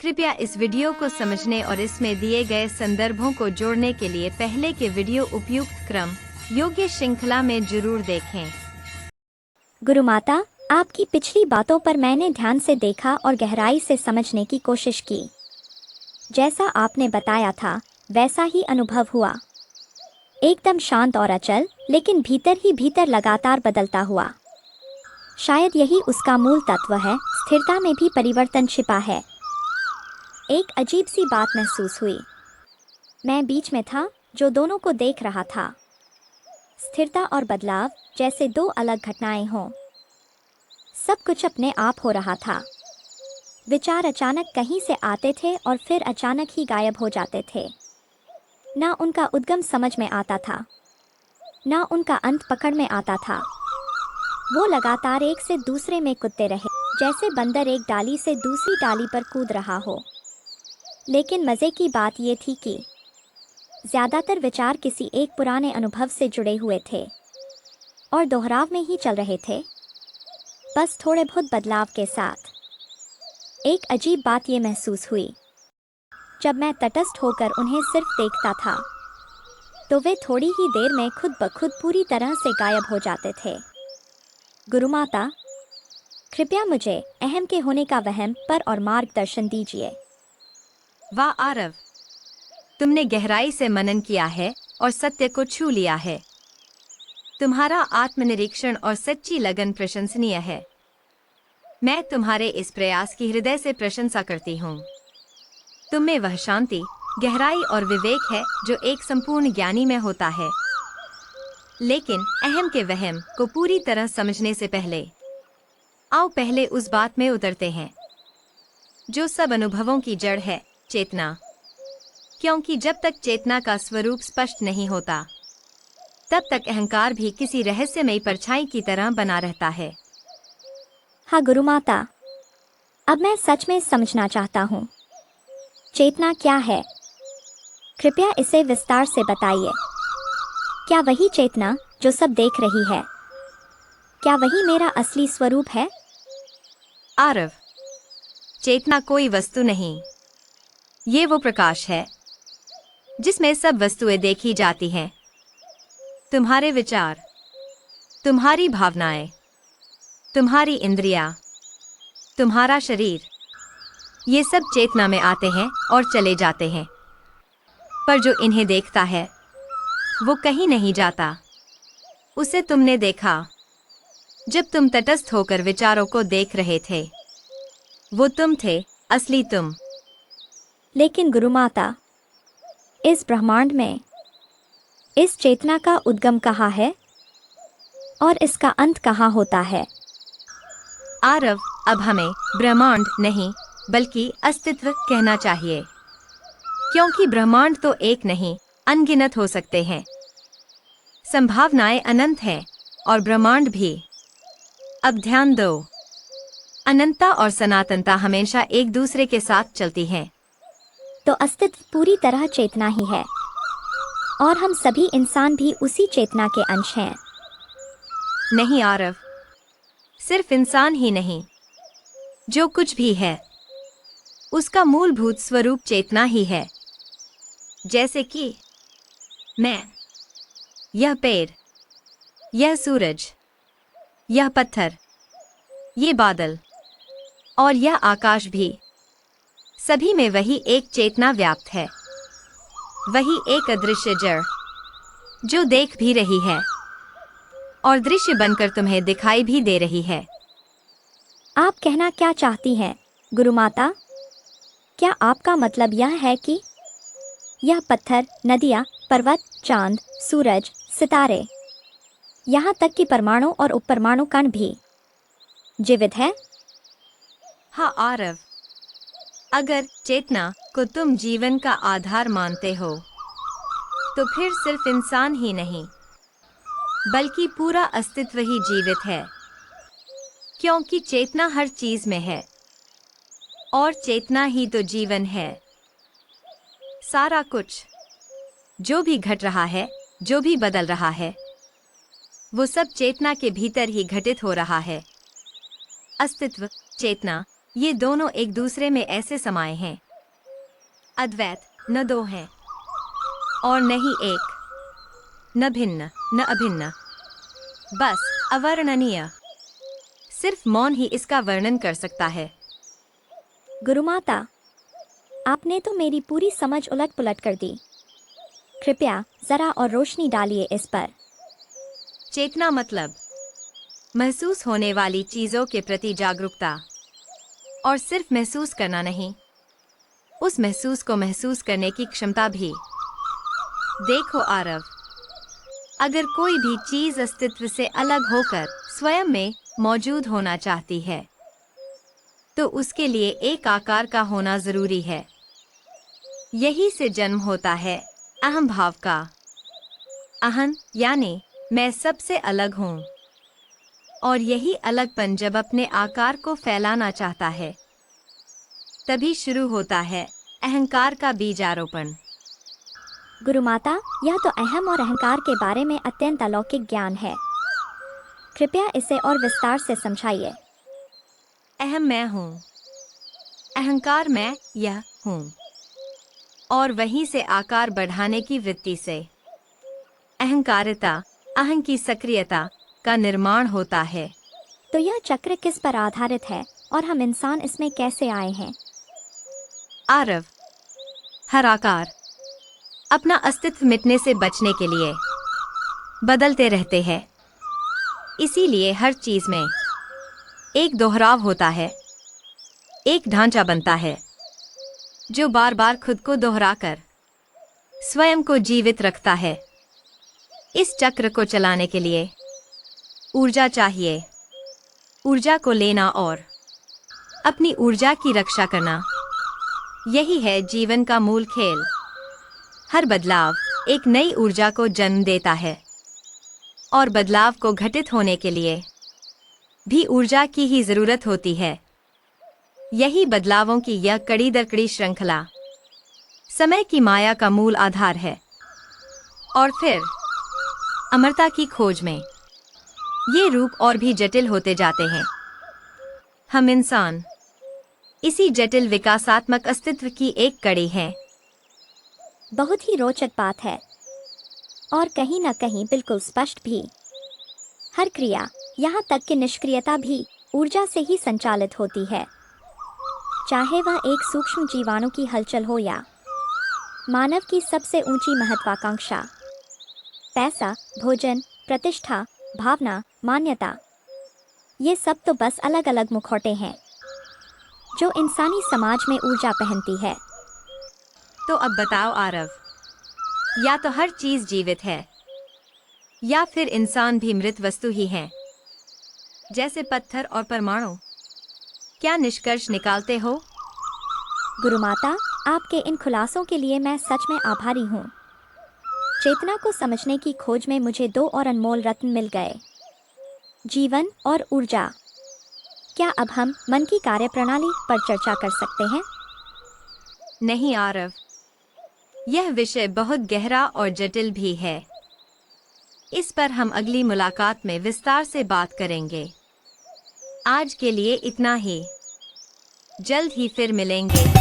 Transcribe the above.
कृपया इस वीडियो को समझने और इसमें दिए गए संदर्भों को जोड़ने के लिए पहले के वीडियो उपयुक्त क्रम योग्य श्रृंखला में जरूर देखें। गुरु माता, आपकी पिछली बातों पर मैंने ध्यान से देखा और गहराई से समझने की कोशिश की। जैसा आपने बताया था वैसा ही अनुभव हुआ। एकदम शांत और अचल, लेकिन भीतर ही भीतर लगातार बदलता हुआ। शायद यही उसका मूल तत्व है। स्थिरता में भी परिवर्तन छिपा है। एक अजीब सी बात महसूस हुई। मैं बीच में था, जो दोनों को देख रहा था। स्थिरता और बदलाव जैसे दो अलग घटनाएं हों। सब कुछ अपने आप हो रहा था। विचार अचानक कहीं से आते थे और फिर अचानक ही गायब हो जाते थे। ना उनका उद्गम समझ में आता था, ना उनका अंत पकड़ में आता था। वो लगातार एक से दूसरे में कूदते रहे, जैसे बंदर एक डाली से दूसरी डाली पर कूद रहा हो। लेकिन मज़े की बात ये थी कि ज़्यादातर विचार किसी एक पुराने अनुभव से जुड़े हुए थे और दोहराव में ही चल रहे थे, बस थोड़े बहुत बदलाव के साथ। एक अजीब बात ये महसूस हुई, जब मैं तटस्थ होकर उन्हें सिर्फ देखता था तो वे थोड़ी ही देर में खुद ब खुद पूरी तरह से गायब हो जाते थे। गुरु माता, कृपया मुझे अहम के होने का वहम पर और मार्गदर्शन दीजिए। वाह आरव, तुमने गहराई से मनन किया है और सत्य को छू लिया है। तुम्हारा आत्मनिरीक्षण और सच्ची लगन प्रशंसनीय है। मैं तुम्हारे इस प्रयास की हृदय से प्रशंसा करती हूँ। तुम में वह शांति, गहराई और विवेक है जो एक संपूर्ण ज्ञानी में होता है। लेकिन अहम के वहम को पूरी तरह समझने से पहले आओ पहले उस बात में उतरते हैं जो सब अनुभवों की जड़ है, चेतना। क्योंकि जब तक चेतना का स्वरूप स्पष्ट नहीं होता, तब तक अहंकार भी किसी रहस्यमयी परछाई की तरह बना रहता है। हाँ गुरु माता, अब मैं सच में समझना चाहता हूँ। चेतना क्या है? कृपया इसे विस्तार से बताइए। क्या वही चेतना जो सब देख रही है? क्या वही मेरा असली स्वरूप है? आरव, चेतना कोई वस्तु नहीं, ये वो प्रकाश है जिसमें सब वस्तुएं देखी जाती हैं। तुम्हारे विचार, तुम्हारी भावनाएं, तुम्हारी इंद्रियां, तुम्हारा शरीर, ये सब चेतना में आते हैं और चले जाते हैं। पर जो इन्हें देखता है वो कहीं नहीं जाता। उसे तुमने देखा जब तुम तटस्थ होकर विचारों को देख रहे थे। वो तुम थे, असली तुम। लेकिन गुरु माता, इस ब्रह्मांड में इस चेतना का उद्गम कहाँ है और इसका अंत कहाँ होता है? आरव, अब हमें ब्रह्मांड नहीं बल्कि अस्तित्व कहना चाहिए, क्योंकि ब्रह्मांड तो एक नहीं, अनगिनत हो सकते हैं। संभावनाएं अनंत हैं और ब्रह्मांड भी। अब ध्यान दो, अनंतता और सनातनता हमेशा एक दूसरे के साथ चलती हैं। तो अस्तित्व पूरी तरह चेतना ही है और हम सभी इंसान भी उसी चेतना के अंश हैं। नहीं आरव, सिर्फ इंसान ही नहीं, जो कुछ भी है उसका मूलभूत स्वरूप चेतना ही है। जैसे कि मैं, यह पेड़, यह सूरज, यह पत्थर, ये बादल और यह आकाश भी, सभी में वही एक चेतना व्याप्त है। वही एक अदृश्य जड़ जो देख भी रही है और दृश्य बनकर तुम्हें दिखाई भी दे रही है। आप कहना क्या चाहती हैं गुरु माता? क्या आपका मतलब यह है कि यह पत्थर, नदियाँ, पर्वत, चांद, सूरज, सितारे, यहाँ तक कि परमाणु और उपपरमाणु कण भी जीवित है? हाँ आरव, अगर चेतना को तुम जीवन का आधार मानते हो तो फिर सिर्फ इंसान ही नहीं बल्कि पूरा अस्तित्व ही जीवित है। क्योंकि चेतना हर चीज में है और चेतना ही तो जीवन है। सारा कुछ जो भी घट रहा है, जो भी बदल रहा है, वो सब चेतना के भीतर ही घटित हो रहा है। अस्तित्व, चेतना ये दोनों एक दूसरे में ऐसे समाये हैं। अद्वैत न दो हैं और न ही एक, न भिन्न न अभिन्न, बस अवर्णनीय। सिर्फ मौन ही इसका वर्णन कर सकता है। गुरुमाता, आपने तो मेरी पूरी समझ उलट पुलट कर दी। कृपया जरा और रोशनी डालिए इस पर। चेतना मतलब महसूस होने वाली चीजों के प्रति जागरूकता, और सिर्फ महसूस करना नहीं, उस महसूस को महसूस करने की क्षमता भी। देखो आरव, अगर कोई भी चीज अस्तित्व से अलग होकर स्वयं में मौजूद होना चाहती है, तो उसके लिए एक आकार का होना जरूरी है। यही से जन्म होता है अहम भाव का। अहम यानी मैं सबसे अलग हूँ, और यही अलगपन जब अपने आकार को फैलाना चाहता है, तभी शुरू होता है अहंकार का बीजारोपण। गुरुमाता, यह तो अहम और अहंकार के बारे में अत्यंत अलौकिक ज्ञान है। कृपया इसे और विस्तार से समझाइए। अहम मैं हूँ, अहंकार मैं यह हूँ, और वहीं से आकार बढ़ाने की वृत्ति से अहंकारिता, अहं की सक्रियता का निर्माण होता है। तो यह चक्र किस पर आधारित है और हम इंसान इसमें कैसे आए हैं? आरव, हर आकार अपना अस्तित्व मिटने से बचने के लिए बदलते रहते हैं। इसीलिए हर चीज में एक दोहराव होता है, एक ढांचा बनता है जो बार बार खुद को दोहराकर स्वयं को जीवित रखता है। इस चक्र को चलाने के लिए ऊर्जा चाहिए। ऊर्जा को लेना और अपनी ऊर्जा की रक्षा करना, यही है जीवन का मूल खेल। हर बदलाव एक नई ऊर्जा को जन्म देता है, और बदलाव को घटित होने के लिए भी ऊर्जा की ही जरूरत होती है। यही बदलावों की यह कड़ी दर कड़ी श्रृंखला समय की माया का मूल आधार है। और फिर अमरता की खोज में ये रूप और भी जटिल होते जाते हैं। हम इंसान इसी जटिल विकासात्मक अस्तित्व की एक कड़ी हैं। बहुत ही रोचक बात है, और कहीं न कहीं बिल्कुल स्पष्ट भी। हर क्रिया, यहाँ तक कि निष्क्रियता भी ऊर्जा से ही संचालित होती है। चाहे वह एक सूक्ष्म जीवाणु की हलचल हो या मानव की सबसे ऊंची महत्वाकांक्षा, पैसा, भोजन, प्रतिष्ठा, भावना, मान्यता, ये सब तो बस अलग अलग मुखौटे हैं जो इंसानी समाज में ऊर्जा पहनती है। तो अब बताओ आरव, या तो हर चीज जीवित है, या फिर इंसान भी मृत वस्तु ही है, जैसे पत्थर और परमाणु। क्या निष्कर्ष निकालते हो? गुरुमाता, आपके इन खुलासों के लिए मैं सच में आभारी हूँ। चेतना को समझने की खोज में मुझे दो और अनमोल रत्न मिल गए, जीवन और ऊर्जा। क्या अब हम मन की कार्यप्रणाली पर चर्चा कर सकते हैं? नहीं आरव, यह विषय बहुत गहरा और जटिल भी है। इस पर हम अगली मुलाकात में विस्तार से बात करेंगे। आज के लिए इतना ही। जल्द ही फिर मिलेंगे।